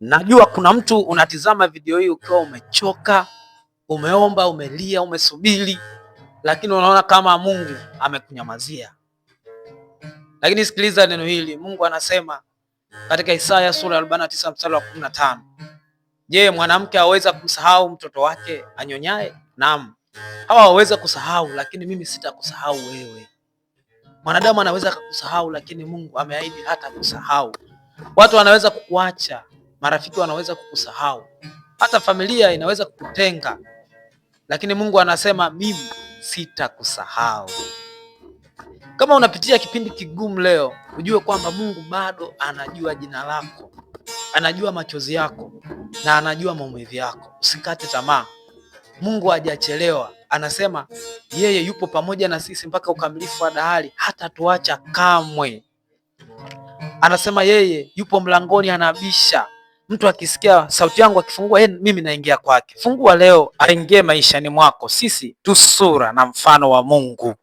Najua kuna mtu unatizama video hii ukiwa umechoka, umeomba, umelia, umesubiri, lakini unaona kama Mungu amekunyamazia. Lakini sikiliza neno hili. Mungu anasema katika Isaya sura ya 49 mstari wa 15. Je, mwanamke aweza kumsahau mtoto wake anyonyaye? Naam. Hawa waweza kusahau, lakini mimi sitakusahau wewe. Mwanadamu anaweza kukusahau, lakini Mungu ameahidi hata kusahau. Watu wanaweza kukuacha, marafiki wanaweza kukusahau, hata familia inaweza kukutenga, lakini Mungu anasema mimi sitakusahau. Kama unapitia kipindi kigumu leo, ujue kwamba Mungu bado anajua jina lako, anajua machozi yako na anajua maumivu yako. Usikate tamaa. Mungu hajachelewa. Anasema yeye yupo pamoja na sisi mpaka ukamilifu wa dahari, hata tuacha kamwe. Anasema yeye yupo mlangoni anabisha. Mtu akisikia sauti yangu akifungua, mimi naingia kwake. Fungua leo, aingie maishani mwako. Sisi tu sura na mfano wa Mungu.